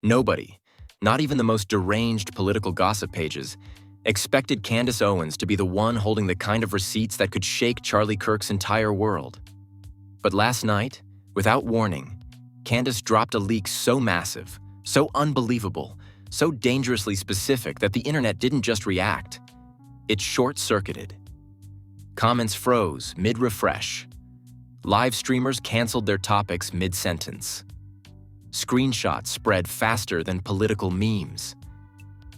Nobody, not even the most deranged political gossip pages, expected Candace Owens to be the one holding the kind of receipts that could shake Charlie Kirk's entire world. But last night, without warning, Candace dropped a leak so massive, so unbelievable, so dangerously specific that the internet didn't just react. It short-circuited. Comments froze mid-refresh. Live streamers canceled their topics mid-sentence. Screenshots spread faster than political memes.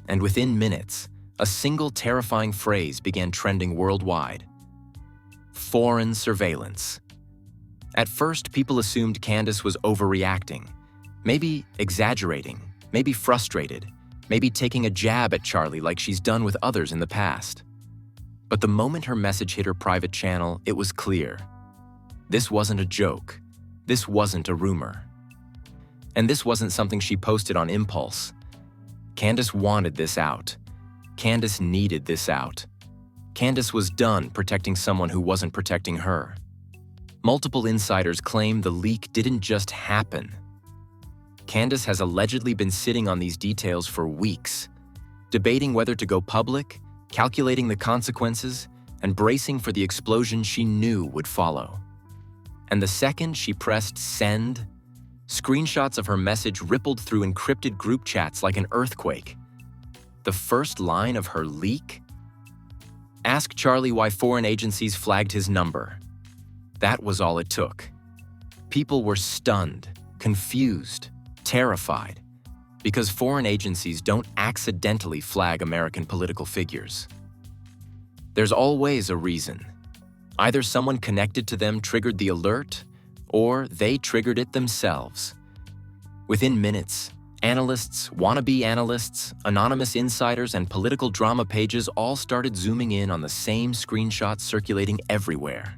And within minutes, a single terrifying phrase began trending worldwide: foreign surveillance. At first, people assumed Candace was overreacting, maybe exaggerating, maybe frustrated, maybe taking a jab at Charlie like she's done with others in the past. But the moment her message hit her private channel, it was clear. This wasn't a joke. This wasn't a rumor. And this wasn't something she posted on impulse. Candace wanted this out. Candace needed this out. Candace was done protecting someone who wasn't protecting her. Multiple insiders claim the leak didn't just happen. Candace has allegedly been sitting on these details for weeks, debating whether to go public, calculating the consequences, and bracing for the explosion she knew would follow. And the second she pressed send, screenshots of her message rippled through encrypted group chats like an earthquake. The first line of her leak? Ask Charlie why foreign agencies flagged his number. That was all it took. People were stunned, confused, terrified, because foreign agencies don't accidentally flag American political figures. There's always a reason. Either someone connected to them triggered the alert, or they triggered it themselves. Within minutes, analysts, wannabe analysts, anonymous insiders, and political drama pages all started zooming in on the same screenshots circulating everywhere.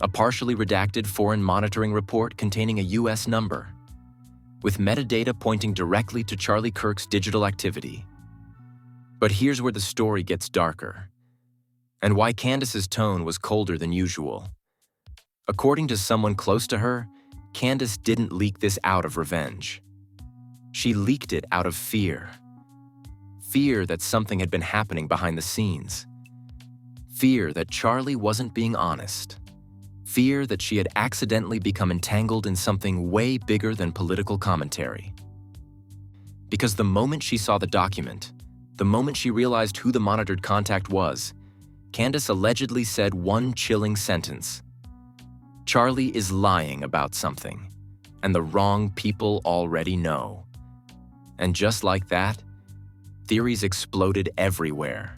A partially redacted foreign monitoring report containing a US number, with metadata pointing directly to Charlie Kirk's digital activity. But here's where the story gets darker, and why Candace's tone was colder than usual. According to someone close to her, Candace didn't leak this out of revenge. She leaked it out of fear. Fear that something had been happening behind the scenes. Fear that Charlie wasn't being honest. Fear that she had accidentally become entangled in something way bigger than political commentary. Because the moment she saw the document, the moment she realized who the monitored contact was, Candace allegedly said one chilling sentence: Charlie is lying about something, and the wrong people already know. And just like that, theories exploded everywhere.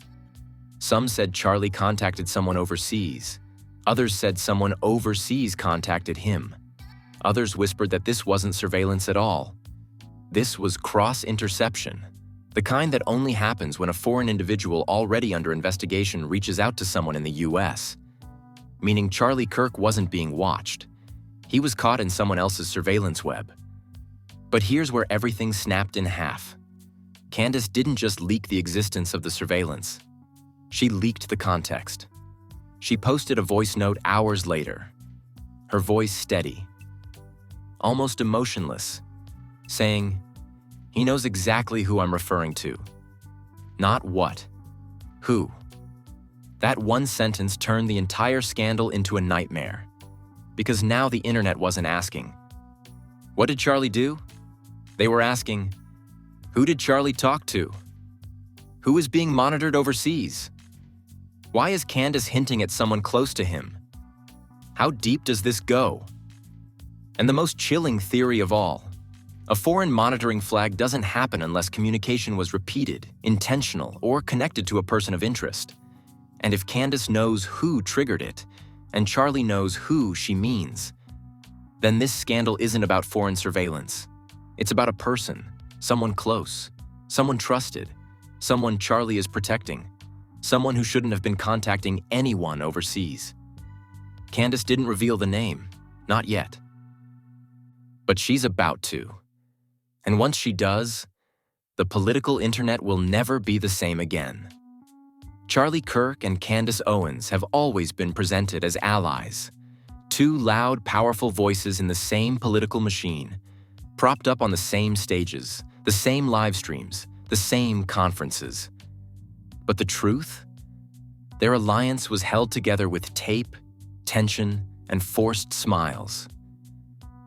Some said Charlie contacted someone overseas. Others said someone overseas contacted him. Others whispered that this wasn't surveillance at all. This was cross-interception, the kind that only happens when a foreign individual already under investigation reaches out to someone in the US. Meaning Charlie Kirk wasn't being watched. He was caught in someone else's surveillance web. But here's where everything snapped in half. Candace didn't just leak the existence of the surveillance. She leaked the context. She posted a voice note hours later, her voice steady, almost emotionless, saying, "He knows exactly who I'm referring to. Not what, who." That one sentence turned the entire scandal into a nightmare, because now the internet wasn't asking, "What did Charlie do?" They were asking, "Who did Charlie talk to? Who is being monitored overseas? Why is Candace hinting at someone close to him? How deep does this go?" And the most chilling theory of all, a foreign monitoring flag doesn't happen unless communication was repeated, intentional, or connected to a person of interest. And if Candace knows who triggered it, and Charlie knows who she means, then this scandal isn't about foreign surveillance. It's about a person, someone close, someone trusted, someone Charlie is protecting, someone who shouldn't have been contacting anyone overseas. Candace didn't reveal the name, not yet. But she's about to. And once she does, the political internet will never be the same again. Charlie Kirk and Candace Owens have always been presented as allies, two loud, powerful voices in the same political machine, propped up on the same stages, The same live streams, the same conferences. But the truth? Their alliance was held together with tape, tension, and forced smiles.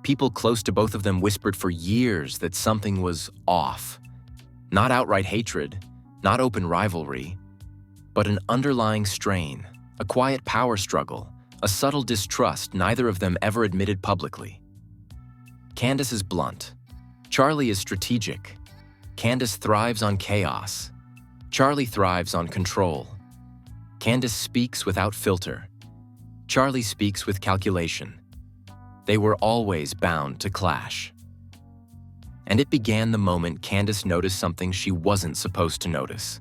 People close to both of them whispered for years that something was off. Not outright hatred, not open rivalry, but an underlying strain, a quiet power struggle, a subtle distrust neither of them ever admitted publicly. Candace is blunt. Charlie is strategic. Candace thrives on chaos. Charlie thrives on control. Candace speaks without filter. Charlie speaks with calculation. They were always bound to clash. And it began the moment Candace noticed something she wasn't supposed to notice.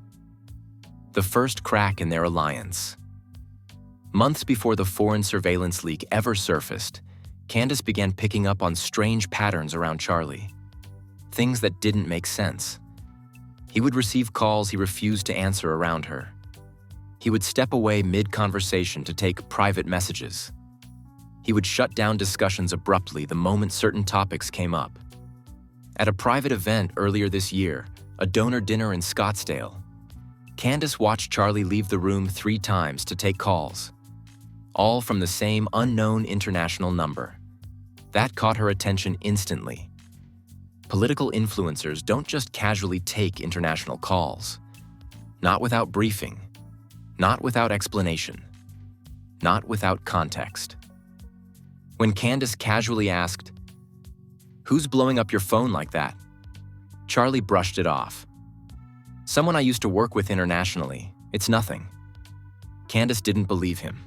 The first crack in their alliance. Months before the foreign surveillance leak ever surfaced, Candace began picking up on strange patterns around Charlie. Things that didn't make sense. He would receive calls he refused to answer around her. He would step away mid-conversation to take private messages. He would shut down discussions abruptly the moment certain topics came up. At a private event earlier this year, a donor dinner in Scottsdale, Candace watched Charlie leave the room 3 times to take calls, all from the same unknown international number. That caught her attention instantly. Political influencers don't just casually take international calls. Not without briefing, not without explanation, not without context. When Candace casually asked, "Who's blowing up your phone like that?" Charlie brushed it off. "Someone I used to work with internationally. It's nothing." Candace didn't believe him.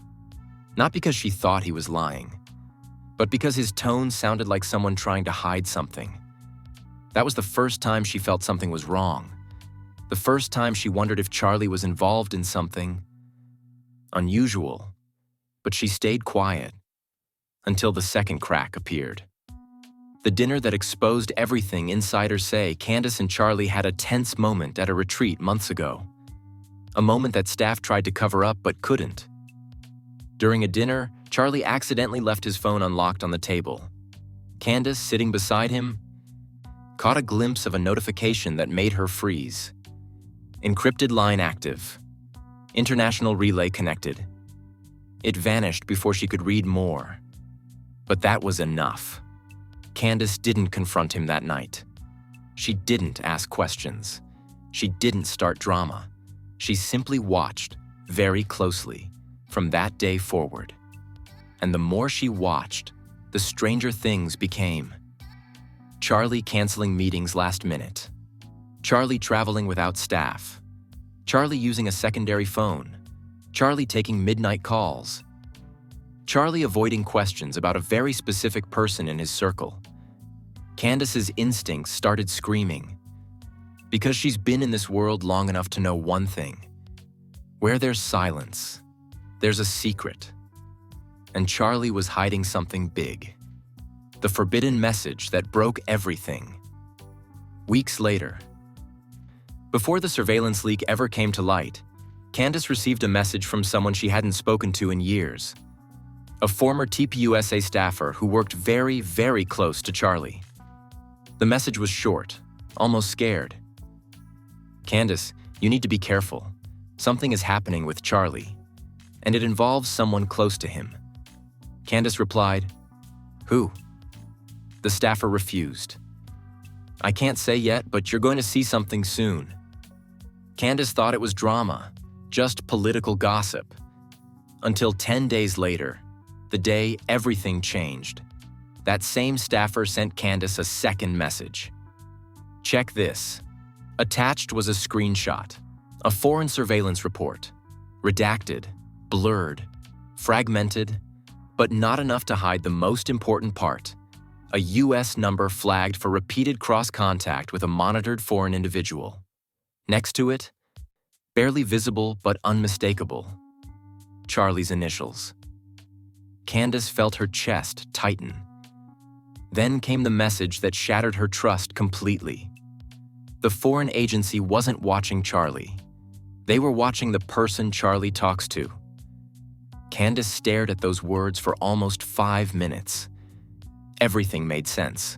Not because she thought he was lying, but because his tone sounded like someone trying to hide something. That was the first time she felt something was wrong. The first time she wondered if Charlie was involved in something unusual. But she stayed quiet until the second crack appeared. The dinner that exposed everything insiders say Candace and Charlie had a tense moment at a retreat months ago. A moment that staff tried to cover up but couldn't. During a dinner, Charlie accidentally left his phone unlocked on the table. Candace, sitting beside him, caught a glimpse of a notification that made her freeze. Encrypted line active. International relay connected. It vanished before she could read more. But that was enough. Candace didn't confront him that night. She didn't ask questions. She didn't start drama. She simply watched, very closely, from that day forward. And the more she watched, the stranger things became. Charlie canceling meetings last minute. Charlie traveling without staff. Charlie using a secondary phone. Charlie taking midnight calls. Charlie avoiding questions about a very specific person in his circle. Candace's instincts started screaming. Because she's been in this world long enough to know one thing. Where there's silence, there's a secret. And Charlie was hiding something big. The forbidden message that broke everything. Weeks later, before the surveillance leak ever came to light, Candace received a message from someone she hadn't spoken to in years. A former TPUSA staffer who worked very, very close to Charlie. The message was short, almost scared. "Candace, you need to be careful. Something is happening with Charlie, and it involves someone close to him." Candace replied, "Who?" The staffer refused. "I can't say yet, but you're going to see something soon." Candace thought it was drama, just political gossip. Until 10 days later, the day everything changed. That same staffer sent Candace a second message. "Check this." Attached was a screenshot, a foreign surveillance report, redacted, blurred, fragmented, but not enough to hide the most important part. A US number flagged for repeated cross-contact with a monitored foreign individual. Next to it, barely visible but unmistakable, Charlie's initials. Candace felt her chest tighten. Then came the message that shattered her trust completely. The foreign agency wasn't watching Charlie. They were watching the person Charlie talks to. Candace stared at those words for almost 5 minutes. Everything made sense.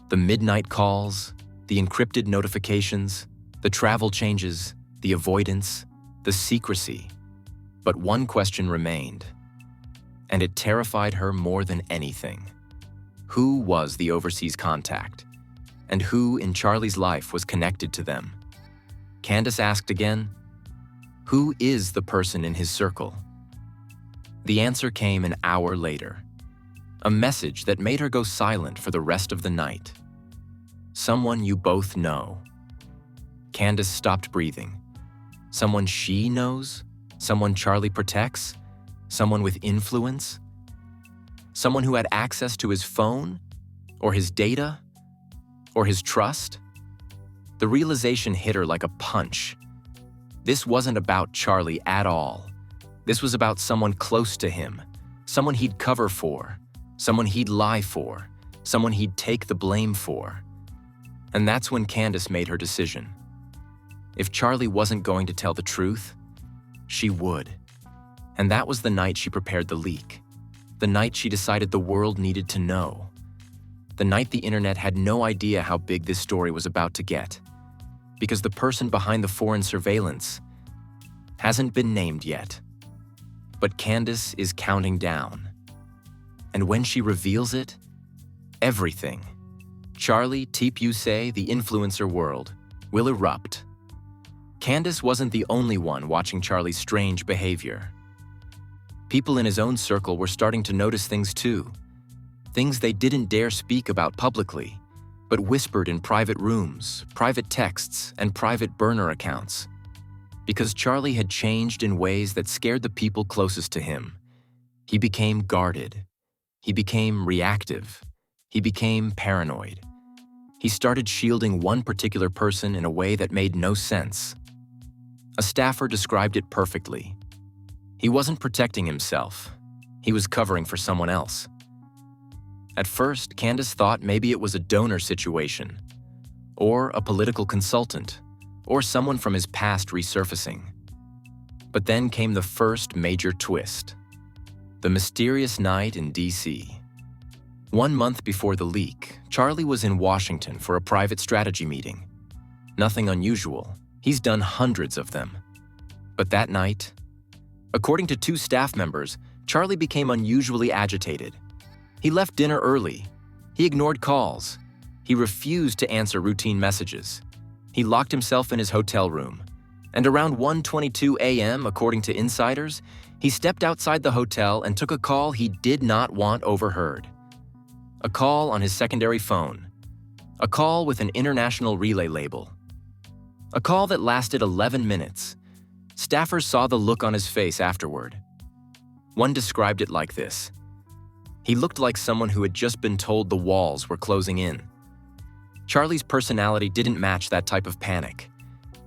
The midnight calls, The encrypted notifications, the travel changes, the avoidance, the secrecy. But one question remained, and it terrified her more than anything. Who was the overseas contact? And who in Charlie's life was connected to them? Candace asked again, who is the person in his circle? The answer came an hour later. A message that made her go silent for the rest of the night. Someone you both know. Candace stopped breathing. Someone she knows? Someone Charlie protects? Someone with influence? Someone who had access to his phone? Or his data? Or his trust? The realization hit her like a punch. This wasn't about Charlie at all. This was about someone close to him, someone he'd cover for, someone he'd lie for, someone he'd take the blame for. And that's when Candace made her decision. If Charlie wasn't going to tell the truth, she would. And that was the night she prepared the leak. The night she decided the world needed to know. The night the internet had no idea how big this story was about to get. Because the person behind the foreign surveillance hasn't been named yet. But Candace is counting down. And when she reveals it, everything, Charlie, Tipuse, the influencer world, will erupt. Candace wasn't the only one watching Charlie's strange behavior. People in his own circle were starting to notice things too. Things they didn't dare speak about publicly, but whispered in private rooms, private texts, and private burner accounts. Because Charlie had changed in ways that scared the people closest to him. He became guarded. He became reactive. He became paranoid. He started shielding one particular person in a way that made no sense. A staffer described it perfectly. He wasn't protecting himself. He was covering for someone else. At first, Candace thought maybe it was a donor situation, or a political consultant, or someone from his past resurfacing. But then came the first major twist. The mysterious night in D.C. 1 month before the leak, Charlie was in Washington for a private strategy meeting. Nothing unusual. He's done hundreds of them. But that night, according to 2 staff members, Charlie became unusually agitated. He left dinner early. He ignored calls. He refused to answer routine messages. He locked himself in his hotel room. And around 1:22 a.m., according to insiders, he stepped outside the hotel and took a call he did not want overheard. A call on his secondary phone. A call with an international relay label. A call that lasted 11 minutes. Staffers saw the look on his face afterward. One described it like this. He looked like someone who had just been told the walls were closing in. Charlie's personality didn't match that type of panic.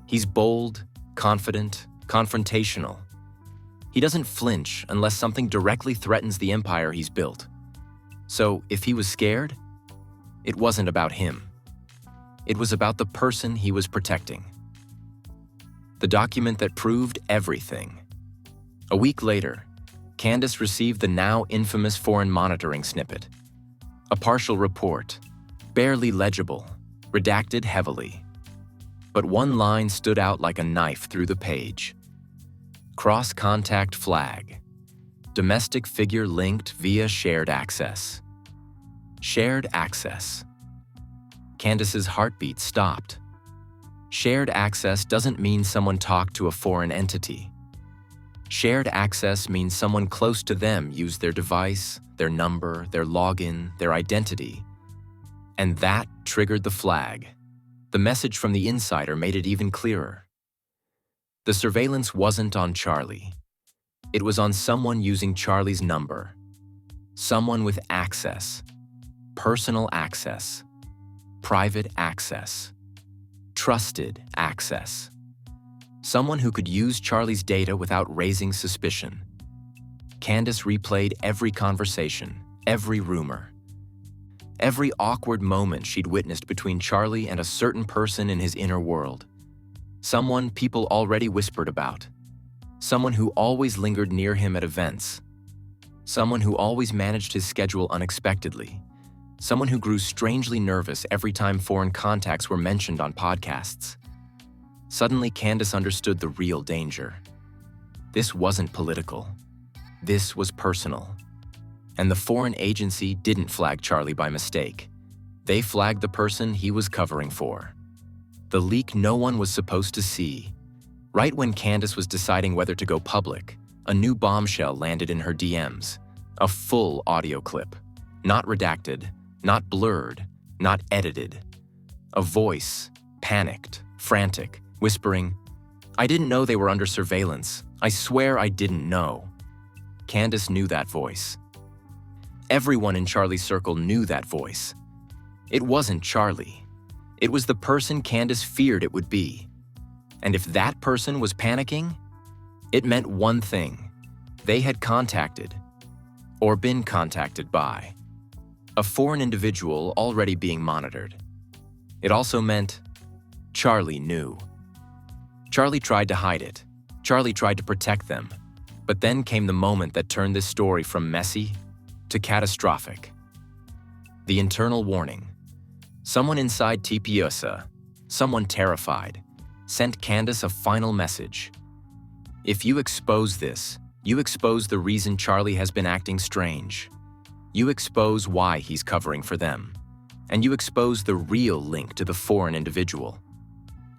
He's bold, confident, confrontational. He doesn't flinch unless something directly threatens the empire he's built. So if he was scared, it wasn't about him. It was about the person he was protecting. The document that proved everything. A week later, Candace received the now infamous foreign monitoring snippet. A partial report, barely legible, redacted heavily. But one line stood out like a knife through the page. Cross-contact flag. Domestic figure linked via shared access. Shared access. Candace's heartbeat stopped. Shared access doesn't mean someone talked to a foreign entity. Shared access means someone close to them used their device, their number, their login, their identity. And that triggered the flag. The message from the insider made it even clearer. The surveillance wasn't on Charlie. It was on someone using Charlie's number. Someone with access. Personal access. Private access. Trusted access. Someone who could use Charlie's data without raising suspicion. Candace replayed every conversation, every rumor. Every awkward moment she'd witnessed between Charlie and a certain person in his inner world. Someone people already whispered about. Someone who always lingered near him at events. Someone who always managed his schedule unexpectedly. someone who grew strangely nervous every time foreign contacts were mentioned on podcasts. Suddenly, Candace understood the real danger. This wasn't political. This was personal. And the foreign agency didn't flag Charlie by mistake. They flagged the person he was covering for. The leak no one was supposed to see. Right when Candace was deciding whether to go public, a new bombshell landed in her DMs. A full audio clip. Not redacted, not blurred, not edited. A voice, panicked, frantic, whispering, "I didn't know they were under surveillance. I swear I didn't know." Candace knew that voice. Everyone in Charlie's circle knew that voice. It wasn't Charlie. It was the person Candace feared it would be. And if that person was panicking, it meant one thing. They had contacted, or been contacted by, a foreign individual already being monitored. It also meant Charlie knew. Charlie tried to hide it. Charlie tried to protect them. But then came the moment that turned this story from messy to catastrophic. The internal warning. Someone inside TPUSA, someone terrified, sent Candace a final message. If you expose this, you expose the reason Charlie has been acting strange. You expose why he's covering for them. And you expose the real link to the foreign individual.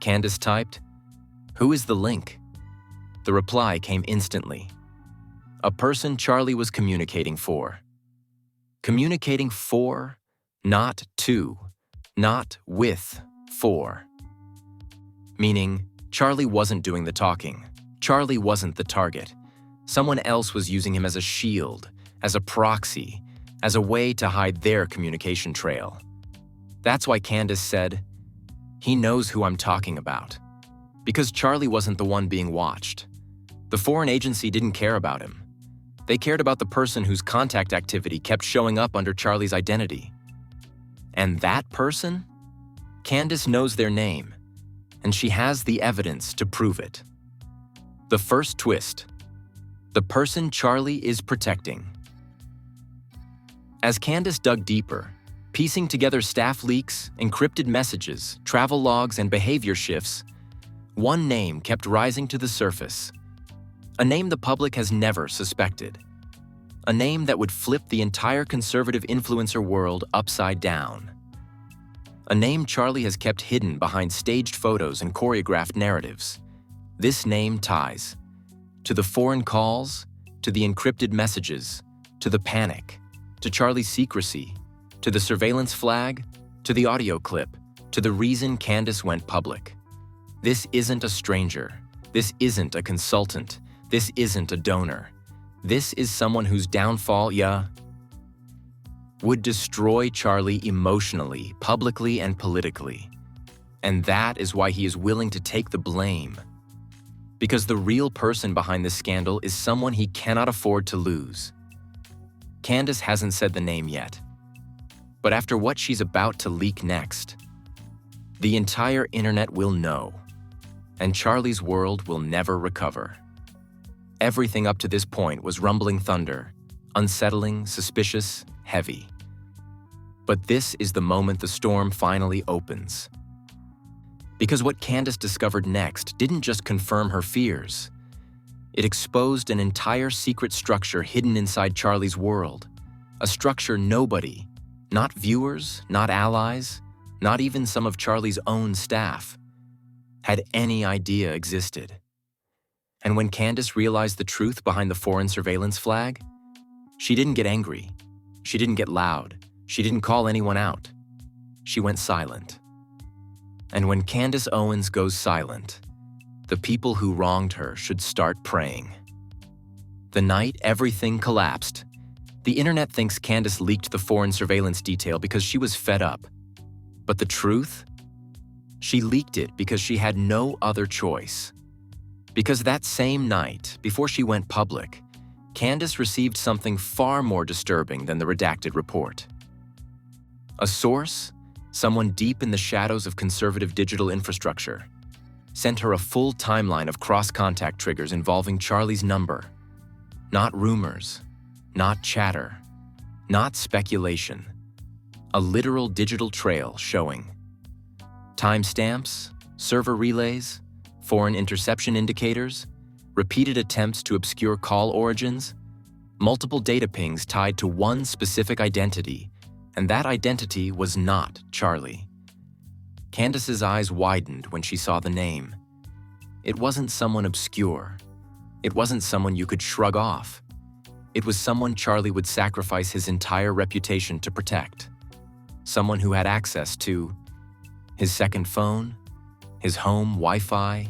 Candace typed, "Who is the link?" The reply came instantly. A person Charlie was communicating for. Communicating for, not to, not with, for. Meaning, Charlie wasn't doing the talking. Charlie wasn't the target. Someone else was using him as a shield, as a proxy, as a way to hide their communication trail. That's why Candace said, "He knows who I'm talking about." Because Charlie wasn't the one being watched. The foreign agency didn't care about him. They cared about the person whose contact activity kept showing up under Charlie's identity. And that person? Candace knows their name, and she has the evidence to prove it. The first twist. The person Charlie is protecting. As Candace dug deeper, piecing together staff leaks, encrypted messages, travel logs, and behavior shifts, one name kept rising to the surface. A name the public has never suspected. A name that would flip the entire conservative influencer world upside down. A name Charlie has kept hidden behind staged photos and choreographed narratives. This name ties to the foreign calls, to the encrypted messages, to the panic, to Charlie's secrecy, to the surveillance flag, to the audio clip, to the reason Candace went public. This isn't a stranger. This isn't a consultant. This isn't a donor. This is someone whose downfall, would destroy Charlie emotionally, publicly, and politically. And that is why he is willing to take the blame. Because the real person behind this scandal is someone he cannot afford to lose. Candace hasn't said the name yet. But after what she's about to leak next, the entire internet will know. And Charlie's world will never recover. Everything up to this point was rumbling thunder, unsettling, suspicious, heavy. But this is the moment the storm finally opens. Because what Candace discovered next didn't just confirm her fears. It exposed an entire secret structure hidden inside Charlie's world. A structure nobody, not viewers, not allies, not even some of Charlie's own staff, had any idea existed. And when Candace realized the truth behind the foreign surveillance flag, she didn't get angry. She didn't get loud. She didn't call anyone out. She went silent. And when Candace Owens goes silent, the people who wronged her should start praying. The night everything collapsed, the internet thinks Candace leaked the foreign surveillance detail because she was fed up. But the truth? She leaked it because she had no other choice. Because that same night, before she went public, Candace received something far more disturbing than the redacted report. A source, someone deep in the shadows of conservative digital infrastructure, sent her a full timeline of cross-contact triggers involving Charlie's number. Not rumors, not chatter, not speculation. A literal digital trail showing timestamps, server relays, foreign interception indicators, repeated attempts to obscure call origins, multiple data pings tied to one specific identity, and that identity was not Charlie. Candace's eyes widened when she saw the name. It wasn't someone obscure. It wasn't someone you could shrug off. It was someone Charlie would sacrifice his entire reputation to protect. Someone who had access to his second phone, his home Wi-Fi,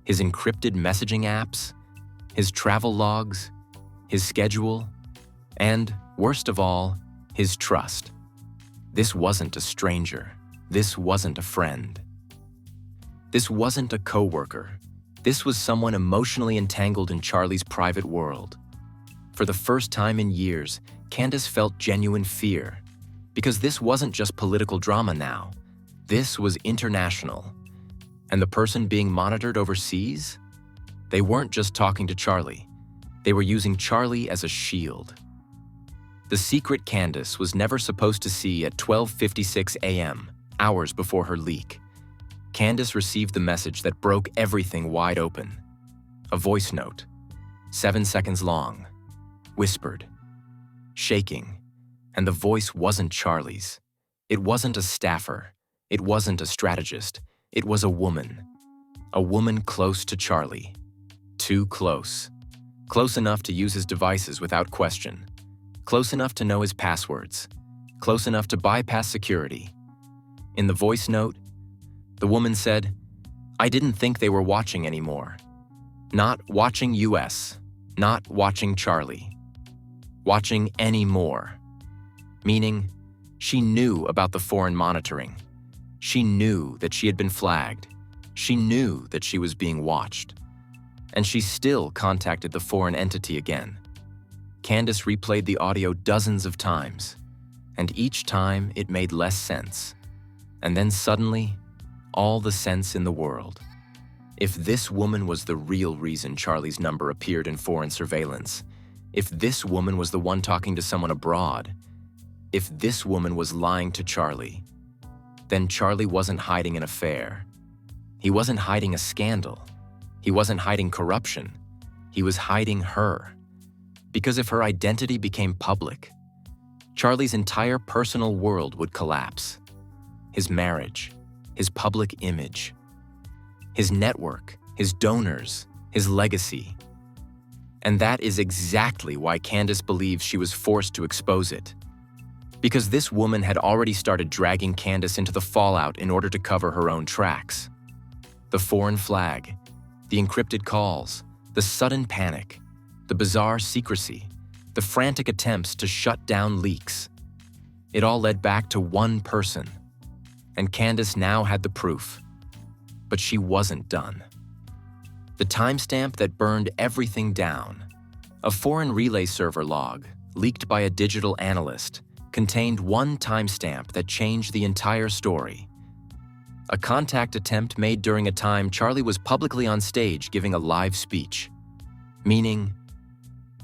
his encrypted messaging apps, his travel logs, his schedule, and, worst of all, his trust. This wasn't a stranger. This wasn't a friend. This wasn't a coworker. This was someone emotionally entangled in Charlie's private world. For the first time in years, Candace felt genuine fear, because this wasn't just political drama now. This was international. And the person being monitored overseas? They weren't just talking to Charlie. They were using Charlie as a shield. The secret Candace was never supposed to see at 12:56 a.m., hours before her leak. Candace received the message that broke everything wide open. A voice note, 7 seconds long, whispered, shaking, and the voice wasn't Charlie's. It wasn't a staffer. It wasn't a strategist. It was a woman close to Charlie. Too close. Close enough to use his devices without question. Close enough to know his passwords. Close enough to bypass security. In the voice note, the woman said, "I didn't think they were watching anymore. Not watching US. Not watching Charlie. Watching anymore." Meaning, she knew about the foreign monitoring. She knew that she had been flagged. She knew that she was being watched. And she still contacted the foreign entity again. Candace replayed the audio dozens of times, and each time it made less sense. And then suddenly, all the sense in the world. If this woman was the real reason Charlie's number appeared in foreign surveillance, if this woman was the one talking to someone abroad, if this woman was lying to Charlie, then Charlie wasn't hiding an affair. He wasn't hiding a scandal. He wasn't hiding corruption. He was hiding her. Because if her identity became public, Charlie's entire personal world would collapse. His marriage, his public image, his network, his donors, his legacy. And that is exactly why Candace believes she was forced to expose it. Because this woman had already started dragging Candace into the fallout in order to cover her own tracks. The foreign flag, the encrypted calls, the sudden panic, the bizarre secrecy, the frantic attempts to shut down leaks. It all led back to one person. And Candace now had the proof. But she wasn't done. The timestamp that burned everything down, a foreign relay server log leaked by a digital analyst, contained one timestamp that changed the entire story. A contact attempt made during a time Charlie was publicly on stage giving a live speech. Meaning,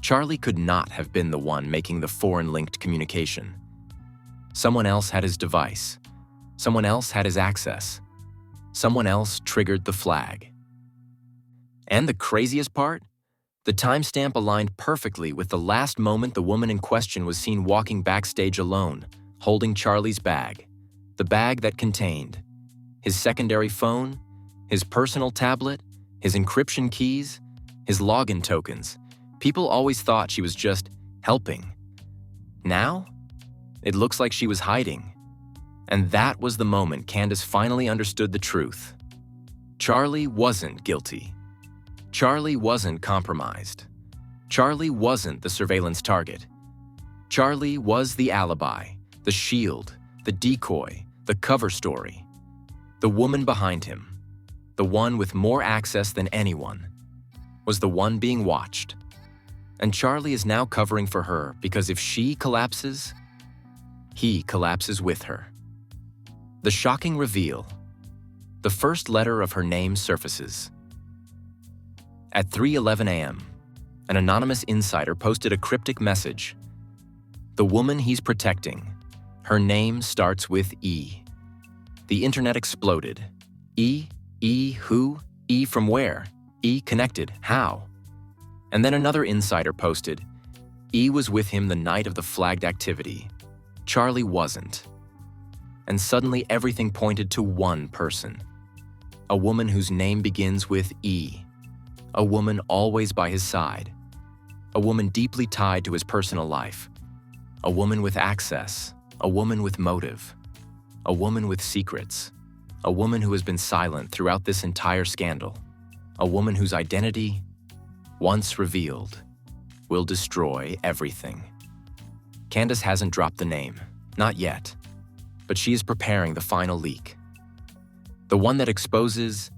Charlie could not have been the one making the foreign-linked communication. Someone else had his device. Someone else had his access. Someone else triggered the flag. And the craziest part? The timestamp aligned perfectly with the last moment the woman in question was seen walking backstage alone, holding Charlie's bag. The bag that contained his secondary phone, his personal tablet, his encryption keys, his login tokens. People always thought she was just helping. Now, it looks like she was hiding. And that was the moment Candace finally understood the truth. Charlie wasn't guilty. Charlie wasn't compromised. Charlie wasn't the surveillance target. Charlie was the alibi, the shield, the decoy, the cover story. The woman behind him, the one with more access than anyone, was the one being watched. And Charlie is now covering for her because if she collapses, he collapses with her. The shocking reveal. The first letter of her name surfaces. At 3:11 a.m., an anonymous insider posted a cryptic message. The woman he's protecting, Her name starts with E. The internet exploded. E? Who? E from where? E connected, how? And then another insider posted, E was with him the night of the flagged activity. Charlie wasn't. And suddenly everything pointed to one person. A woman whose name begins with E. A woman always by his side. A woman deeply tied to his personal life. A woman with access. A woman with motive. A woman with secrets. A woman who has been silent throughout this entire scandal. A woman whose identity, once revealed, will destroy everything. Candace hasn't dropped the name, not yet, but she is preparing the final leak. The one that exposes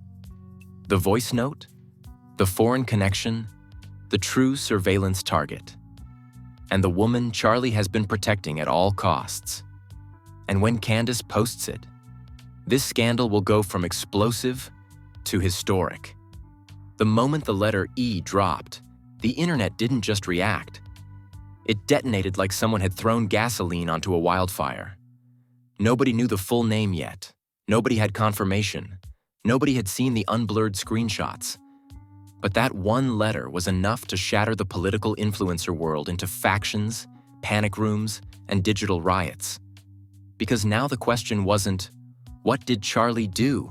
the voice note, the foreign connection, the true surveillance target, and the woman Charlie has been protecting at all costs. And when Candace posts it, this scandal will go from explosive to historic. The moment the letter E dropped, the internet didn't just react. It detonated like someone had thrown gasoline onto a wildfire. Nobody knew the full name yet. Nobody had confirmation. Nobody had seen the unblurred screenshots. But that one letter was enough to shatter the political influencer world into factions, panic rooms, and digital riots. Because now the question wasn't, what did Charlie do?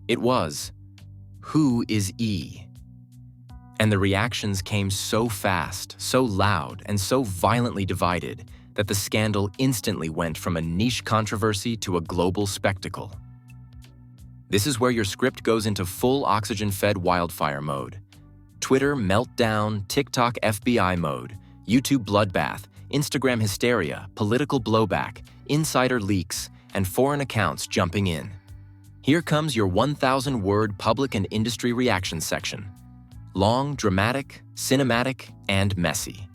It was, who is E? And the reactions came so fast, so loud, and so violently divided that the scandal instantly went from a niche controversy to a global spectacle. This is where your script goes into full oxygen-fed wildfire mode. Twitter meltdown, TikTok FBI mode, YouTube bloodbath, Instagram hysteria, political blowback, insider leaks, and foreign accounts jumping in. Here comes your 1,000-word public and industry reaction section. Long, dramatic, cinematic, and messy.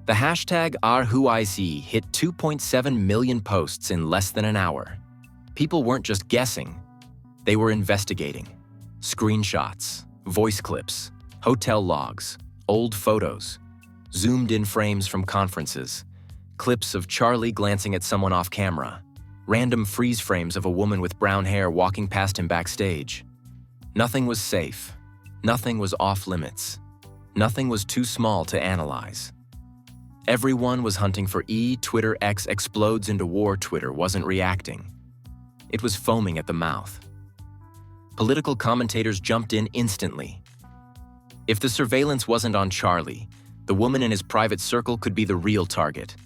The hashtag #RWhoIC hit 2.7 million posts in less than an hour. People weren't just guessing, they were investigating. Screenshots, voice clips, hotel logs, old photos, zoomed-in frames from conferences, clips of Charlie glancing at someone off camera, random freeze frames of a woman with brown hair walking past him backstage. Nothing was safe. Nothing was off-limits. Nothing was too small to analyze. Everyone was hunting for E. Twitter X explodes into war. Twitter wasn't reacting. It was foaming at the mouth. Political commentators jumped in instantly. If the surveillance wasn't on Charlie, the woman in his private circle could be the real target.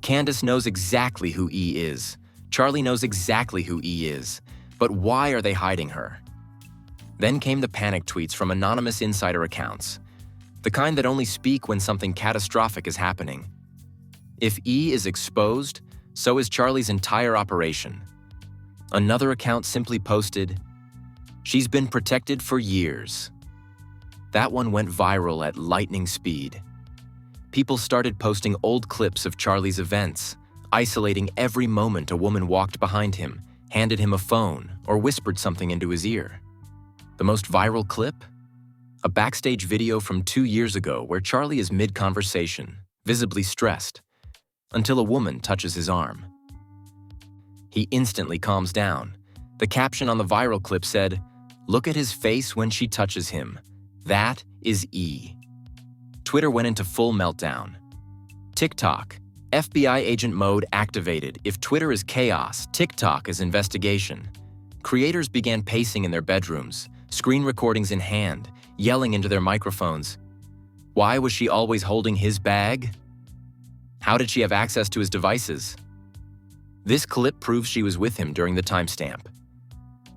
Candace knows exactly who E is. Charlie knows exactly who E is. But why are they hiding her? Then came the panic tweets from anonymous insider accounts, the kind that only speak when something catastrophic is happening. If E is exposed, so is Charlie's entire operation. Another account simply posted, "She's been protected for years." That one went viral at lightning speed. People started posting old clips of Charlie's events, isolating every moment a woman walked behind him, handed him a phone, or whispered something into his ear. The most viral clip? A backstage video from 2 years ago where Charlie is mid-conversation, visibly stressed, until a woman touches his arm. He instantly calms down. The caption on the viral clip said, "Look at his face when she touches him. That is E." Twitter went into full meltdown. TikTok, FBI agent mode activated. If Twitter is chaos, TikTok is investigation. Creators began pacing in their bedrooms, screen recordings in hand, yelling into their microphones. Why was she always holding his bag? How did she have access to his devices? This clip proves she was with him during the timestamp.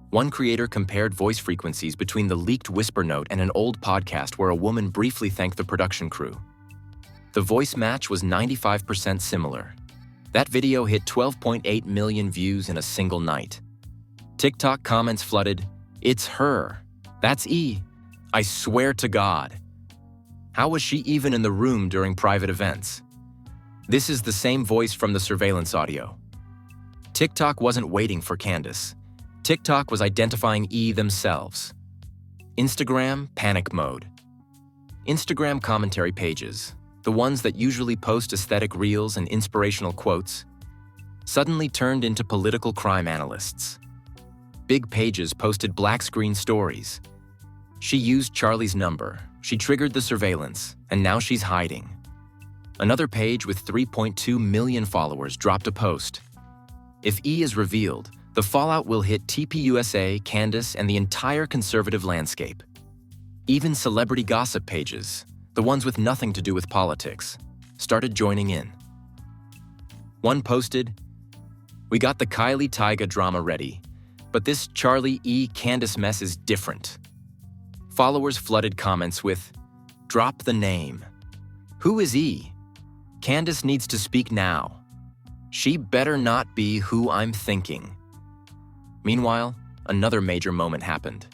One creator compared voice frequencies between the leaked whisper note and an old podcast where a woman briefly thanked the production crew. The voice match was 95% similar. That video hit 12.8 million views in a single night. TikTok comments flooded, "It's her. That's E. I swear to God." How was she even in the room during private events? This is the same voice from the surveillance audio. TikTok wasn't waiting for Candace. TikTok was identifying E themselves. Instagram, panic mode. Instagram commentary pages, the ones that usually post aesthetic reels and inspirational quotes, suddenly turned into political crime analysts. Big pages posted black screen stories. She used Charlie's number, she triggered the surveillance, and now she's hiding. Another page with 3.2 million followers dropped a post. If E is revealed, the fallout will hit TPUSA, Candace, and the entire conservative landscape. Even celebrity gossip pages, the ones with nothing to do with politics, started joining in. One posted, "We got the Kylie Tyga drama ready, but this Charlie E. Candace mess is different." Followers flooded comments with, "Drop the name. Who is E? Candace needs to speak now. She better not be who I'm thinking." Meanwhile, another major moment happened.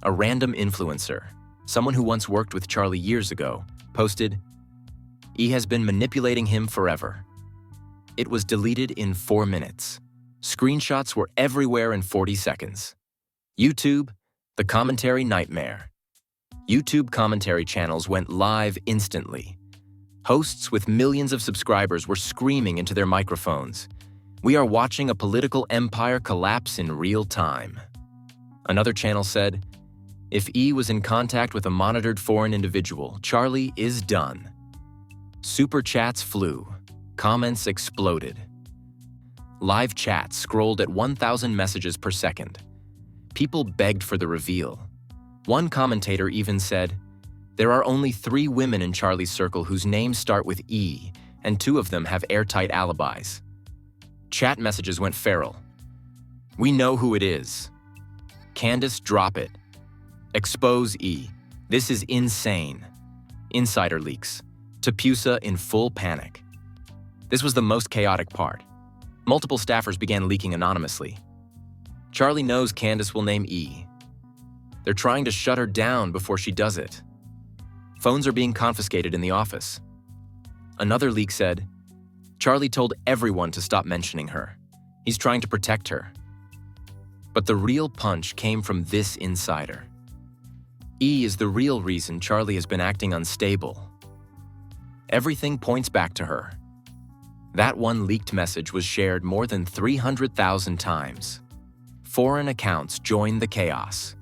A random influencer, someone who once worked with Charlie years ago, posted, "E has been manipulating him forever." It was deleted in 4 minutes. Screenshots were everywhere in 40 seconds. YouTube, the commentary nightmare. YouTube commentary channels went live instantly. Hosts with millions of subscribers were screaming into their microphones, "We are watching a political empire collapse in real time." Another channel said, "If E was in contact with a monitored foreign individual, Charlie is done." Super chats flew. Comments exploded. Live chats scrolled at 1,000 messages per second. People begged for the reveal. One commentator even said, "There are only 3 women in Charlie's circle whose names start with E, and 2 of them have airtight alibis." Chat messages went feral. "We know who it is. Candace, drop it. Expose E. This is insane." Insider leaks. TPUSA in full panic. This was the most chaotic part. Multiple staffers began leaking anonymously. Charlie knows Candace will name E. They're trying to shut her down before she does it. Phones are being confiscated in the office. Another leak said, "Charlie told everyone to stop mentioning her. He's trying to protect her." But the real punch came from this insider. E is the real reason Charlie has been acting unstable. Everything points back to her. That one leaked message was shared more than 300,000 times. Foreign accounts joined the chaos.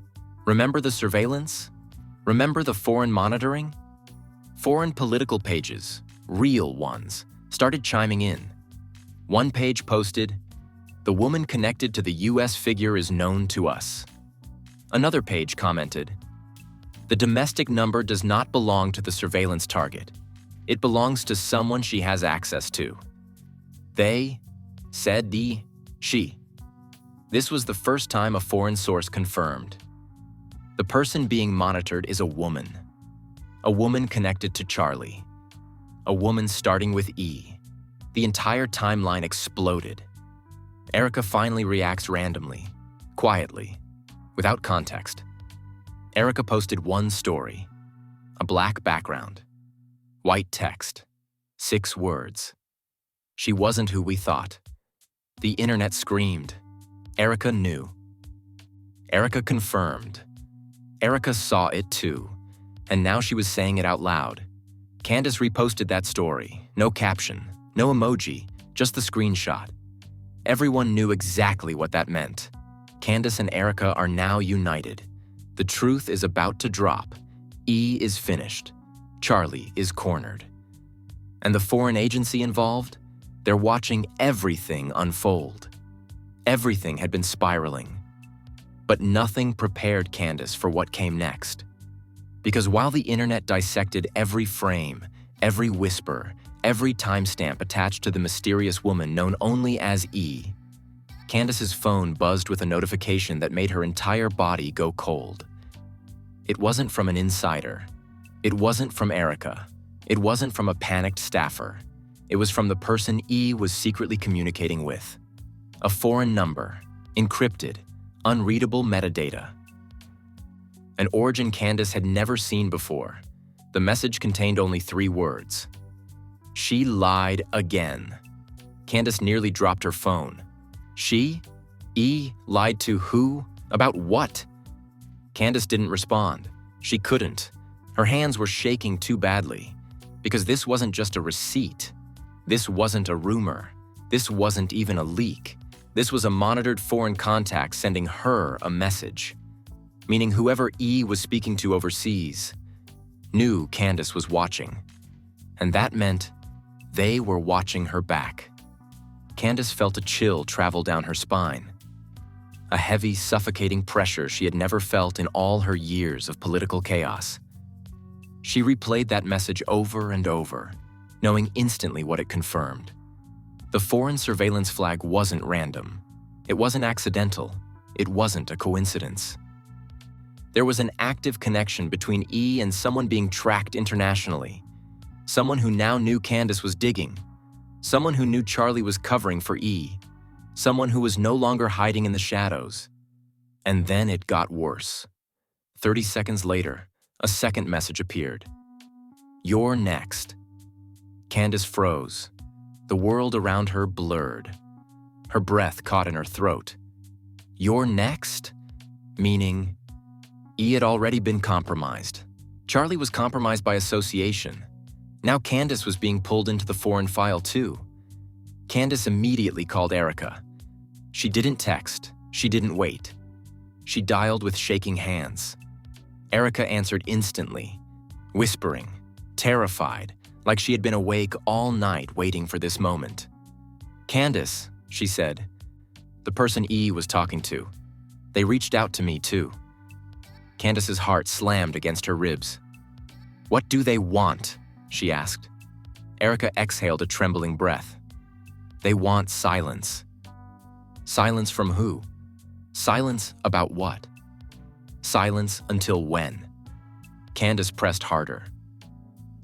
Remember the surveillance? Remember the foreign monitoring? Foreign political pages, real ones, started chiming in. One page posted, "The woman connected to the US figure is known to us." Another page commented, "The domestic number does not belong to the surveillance target. It belongs to someone she has access to." They said she. This was the first time a foreign source confirmed. The person being monitored is a woman. A woman connected to Charlie. A woman starting with E. The entire timeline exploded. Erica finally reacts randomly, quietly, without context. Erica posted one story. A black background. White text. 6 words. "She wasn't who we thought." The internet screamed. Erica knew. Erica confirmed. Erica saw it too, and now she was saying it out loud. Candace reposted that story. No caption, no emoji, just the screenshot. Everyone knew exactly what that meant. Candace and Erica are now united. The truth is about to drop. E is finished. Charlie is cornered. And the foreign agency involved? They're watching everything unfold. Everything had been spiraling. But nothing prepared Candace for what came next. Because while the internet dissected every frame, every whisper, every timestamp attached to the mysterious woman known only as E, Candace's phone buzzed with a notification that made her entire body go cold. It wasn't from an insider. It wasn't from Erica. It wasn't from a panicked staffer. It was from the person E was secretly communicating with. A foreign number, encrypted, unreadable metadata. An origin Candace had never seen before. The message contained only 3 words. She lied again. Candace nearly dropped her phone. She? E? Lied to who? About what? Candace didn't respond. She couldn't. Her hands were shaking too badly. Because this wasn't just a receipt. This wasn't a rumor. This wasn't even a leak. This was a monitored foreign contact sending her a message, meaning whoever E was speaking to overseas knew Candace was watching. And that meant they were watching her back. Candace felt a chill travel down her spine, a heavy, suffocating pressure she had never felt in all her years of political chaos. She replayed that message over and over, knowing instantly what it confirmed. The foreign surveillance flag wasn't random. It wasn't accidental. It wasn't a coincidence. There was an active connection between E and someone being tracked internationally, someone who now knew Candace was digging, someone who knew Charlie was covering for E, someone who was no longer hiding in the shadows. And then it got worse. 30 seconds later, a second message appeared. "You're next." Candace froze. The world around her blurred. Her breath caught in her throat. "You're next?" Meaning, E had already been compromised. Charlie was compromised by association. Now Candace was being pulled into the foreign file too. Candace immediately called Erica. She didn't text. She didn't wait. She dialed with shaking hands. Erica answered instantly, whispering, terrified, like she had been awake all night waiting for this moment. "Candace," she said. "The person E was talking to. They reached out to me too." Candace's heart slammed against her ribs. "What do they want?" she asked. Erica exhaled a trembling breath. "They want silence." Silence from who? Silence about what? Silence until when? Candace pressed harder.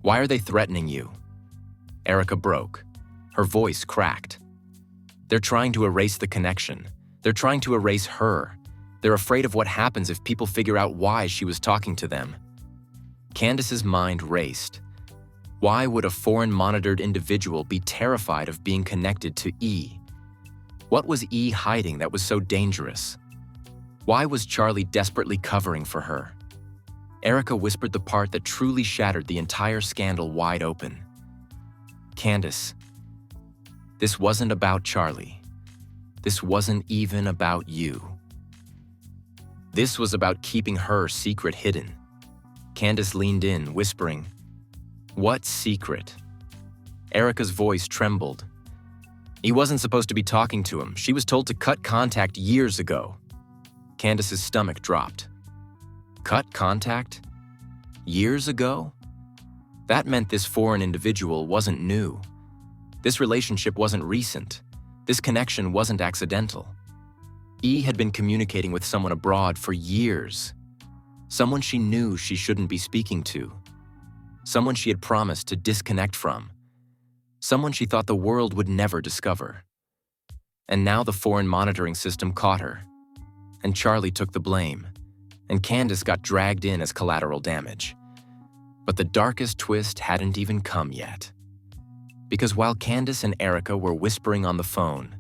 "Why are they threatening you?" Erica broke. Her voice cracked. "They're trying to erase the connection. They're trying to erase her. They're afraid of what happens if people figure out why she was talking to them." Candace's mind raced. Why would a foreign-monitored individual be terrified of being connected to E? What was E hiding that was so dangerous? Why was Charlie desperately covering for her? Erica whispered the part that truly shattered the entire scandal wide open. "Candace, this wasn't about Charlie. This wasn't even about you. This was about keeping her secret hidden." Candace leaned in, whispering, "What secret?" Erica's voice trembled. "He wasn't supposed to be talking to him. She was told to cut contact years ago." Candace's stomach dropped. Cut contact? Years ago? That meant this foreign individual wasn't new. This relationship wasn't recent. This connection wasn't accidental. E had been communicating with someone abroad for years. Someone she knew she shouldn't be speaking to. Someone she had promised to disconnect from. Someone she thought the world would never discover. And now the foreign monitoring system caught her. And Charlie took the blame. And Candace got dragged in as collateral damage. But the darkest twist hadn't even come yet. Because while Candace and Erica were whispering on the phone,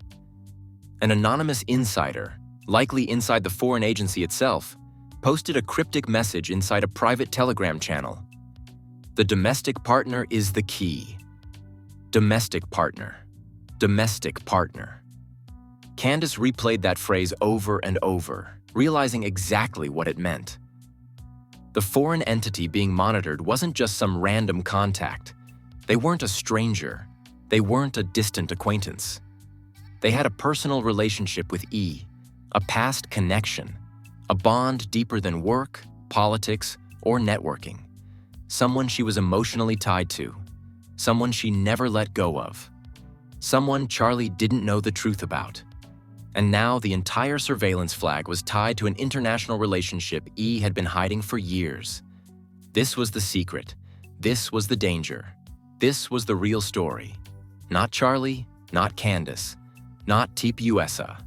an anonymous insider, likely inside the foreign agency itself, posted a cryptic message inside a private Telegram channel. "The domestic partner is the key. Domestic partner. Domestic partner." Candace replayed that phrase over and over, realizing exactly what it meant. The foreign entity being monitored wasn't just some random contact. They weren't a stranger. They weren't a distant acquaintance. They had a personal relationship with E, a past connection, a bond deeper than work, politics, or networking. Someone she was emotionally tied to, someone she never let go of, someone Charlie didn't know the truth about. And now the entire surveillance flag was tied to an international relationship E had been hiding for years. This was the secret. This was the danger. This was the real story. Not Charlie, not Candace, not TPUSA.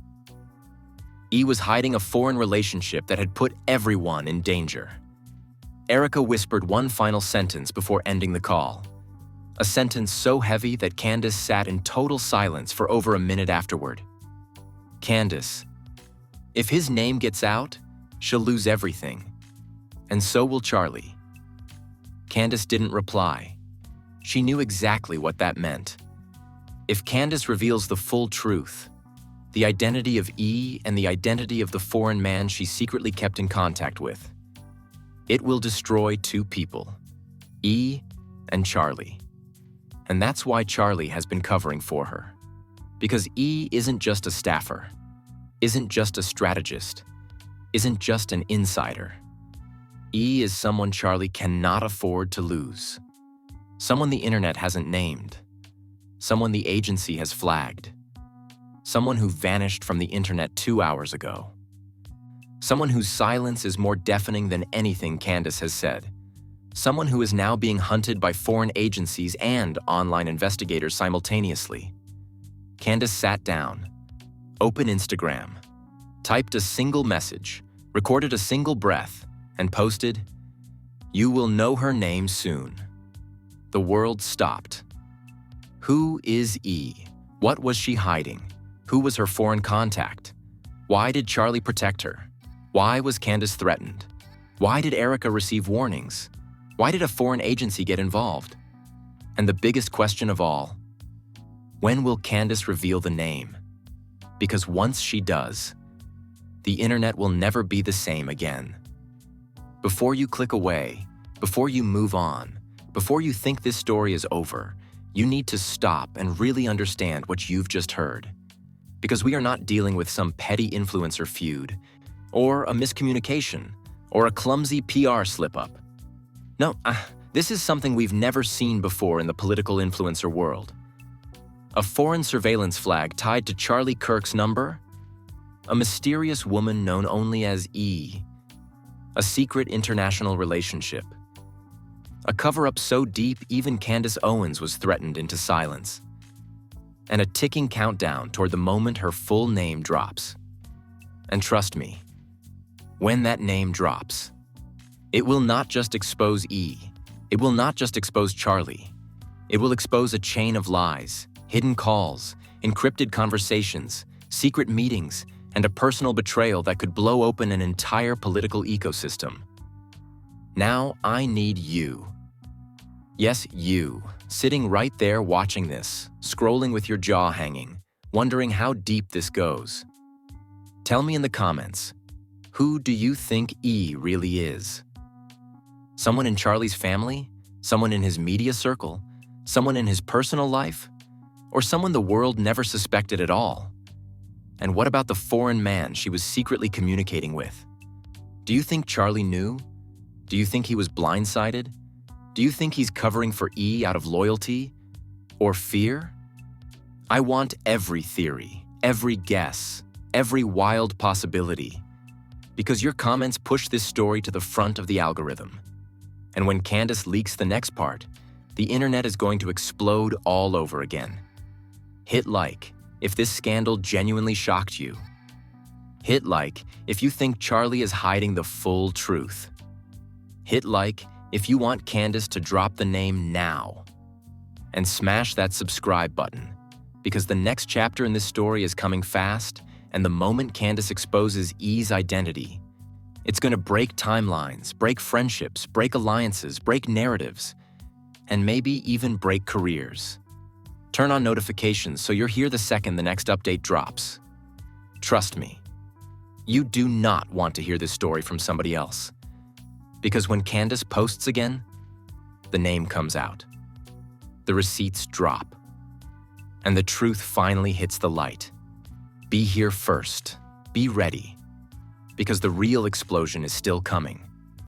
E was hiding a foreign relationship that had put everyone in danger. Erica whispered one final sentence before ending the call. A sentence so heavy that Candace sat in total silence for over a minute afterward. "Candace, if his name gets out, she'll lose everything. And so will Charlie." Candace didn't reply. She knew exactly what that meant. If Candace reveals the full truth, the identity of E and the identity of the foreign man she secretly kept in contact with, it will destroy two people, E and Charlie. And that's why Charlie has been covering for her. Because E isn't just a staffer, isn't just a strategist, isn't just an insider. E is someone Charlie cannot afford to lose. Someone the internet hasn't named. Someone the agency has flagged. Someone who vanished from the internet 2 hours ago. Someone whose silence is more deafening than anything Candace has said. Someone who is now being hunted by foreign agencies and online investigators simultaneously. Candace sat down, opened Instagram, typed a single message, recorded a single breath, and posted, "You will know her name soon." The world stopped. Who is E? What was she hiding? Who was her foreign contact? Why did Charlie protect her? Why was Candace threatened? Why did Erica receive warnings? Why did a foreign agency get involved? And the biggest question of all, when will Candace reveal the name? Because once she does, the internet will never be the same again. Before you click away, before you move on, before you think this story is over, you need to stop and really understand what you've just heard. Because we are not dealing with some petty influencer feud, or a miscommunication, or a clumsy PR slip-up. No, this is something we've never seen before in the political influencer world. A foreign surveillance flag tied to Charlie Kirk's number? A mysterious woman known only as E. A secret international relationship. A cover-up so deep even Candace Owens was threatened into silence. And a ticking countdown toward the moment her full name drops. And trust me, when that name drops, it will not just expose E. It will not just expose Charlie. It will expose a chain of lies, hidden calls, encrypted conversations, secret meetings, and a personal betrayal that could blow open an entire political ecosystem. Now I need you. Yes, you, sitting right there watching this, scrolling with your jaw hanging, wondering how deep this goes. Tell me in the comments, who do you think E really is? Someone in Charlie's family? Someone in his media circle? Someone in his personal life? Or someone the world never suspected at all? And what about the foreign man she was secretly communicating with? Do you think Charlie knew? Do you think he was blindsided? Do you think he's covering for E out of loyalty or fear? I want every theory, every guess, every wild possibility, because your comments push this story to the front of the algorithm. And when Candace leaks the next part, the internet is going to explode all over again. Hit like if this scandal genuinely shocked you. Hit like if you think Charlie is hiding the full truth. Hit like if you want Candace to drop the name now. And smash that subscribe button, because the next chapter in this story is coming fast, and the moment Candace exposes E's identity, it's going to break timelines, break friendships, break alliances, break narratives, and maybe even break careers. Turn on notifications so you're here the second the next update drops. Trust me, you do not want to hear this story from somebody else. Because when Candace posts again, the name comes out. The receipts drop. And the truth finally hits the light. Be here first. Be ready. Because the real explosion is still coming.